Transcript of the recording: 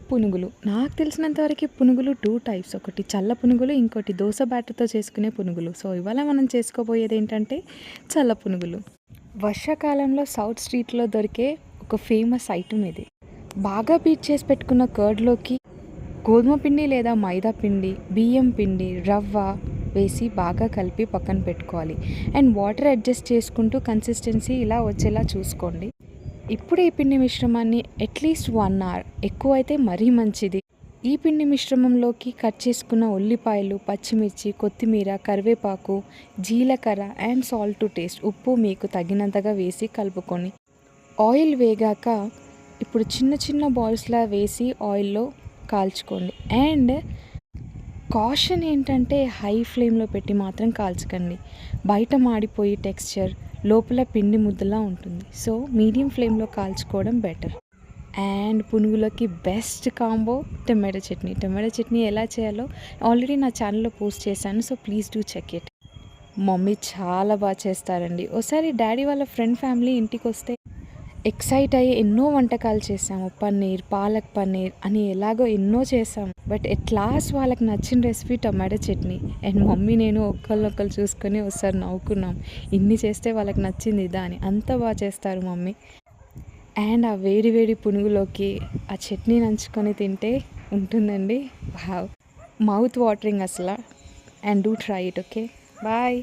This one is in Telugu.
పునుగులు. నాకు తెలిసినంతవరకు పునుగులు 2 టైప్స్. ఒకటి చల్ల పునుగులు, ఇంకోటి దోస బ్యాటర్‌తో చేసుకునే పునుగులు. సో, ఇవాళ మనం చేసుకోబోయేదేంటంటే చల్ల పునుగులు. వర్షాకాలంలో సౌత్ స్ట్రీట్‌లో దొరికే ఒక ఫేమస్ ఐటెమ్ ఇది. బాగా బీట్ చేసి పెట్టుకున్న కర్డ్‌లోకి గోధుమ పిండి లేదా మైదా పిండి, బియ్యం పిండి, రవ్వ వేసి బాగా కలిపి పక్కన పెట్టుకోవాలి. అండ్ వాటర్ అడ్జస్ట్ చేసుకుంటూ కన్సిస్టెన్సీ ఇలా వచ్చేలా చూసుకోండి. ఇప్పుడు ఈ పిండి మిశ్రమాన్ని అట్లీస్ట్ 1 అవర్, ఎక్కువైతే మరీ మంచిది. ఈ పిండి మిశ్రమంలోకి కట్ చేసుకున్న ఉల్లిపాయలు, పచ్చిమిర్చి, కొత్తిమీర, కరివేపాకు, జీలకర్ర అండ్ సాల్ట్ టు టేస్ట్, ఉప్పు మీకు తగినంతగా వేసి కలుపుకొని ఆయిల్ వేగాక ఇప్పుడు చిన్న చిన్న బాల్స్లా వేసి ఆయిల్లో కాల్చుకోండి. అండ్ కాషన్ ఏంటంటే హై ఫ్లేమ్లో పెట్టి మాత్రం కాల్చకండి. బయట మాడిపోయి టెక్స్చర్, లోపల పిండి ముద్దలా ఉంటుంది. సో మీడియం ఫ్లేమ్లో కాల్చుకోవడం బెటర్. అండ్ పునుగులకి best combo tomato chutney. Tomato chutney ఎలా చేయాలో ఆల్రెడీ నా ఛానల్లో పోస్ట్ చేశాను. So please do check it. Mummy చాలా బాగా చేస్తారండి. ఒకసారి డాడీ వాళ్ళ ఫ్రెండ్ ఫ్యామిలీ ఇంటికి వస్తే ఎక్సైట్ అయ్యి ఎన్నో వంటకాలు చేసాము. పన్నీర్, పాలక్ పన్నీర్ అని ఎలాగో ఎన్నో చేసాము. బట్ ఎట్ లాస్ట్ వాళ్ళకి నచ్చిన recipe tomato chutney. And mummy నేను ఒకళ్ళొకళ్ళు చూసుకొని ఒకసారి నవ్వుకున్నాం. ఇన్ని చేస్తే వాళ్ళకి నచ్చింది ఇదా అని. అంత బాగా చేస్తారు మమ్మీ. అండ్ ఆ వేడి వేడి పునుగులోకి ఆ చట్నీ నంచుకొని తింటే ఉంటుందండి. వావ్, మౌత్ వాటరింగ్ అసలు. And do try it. Okay, bye.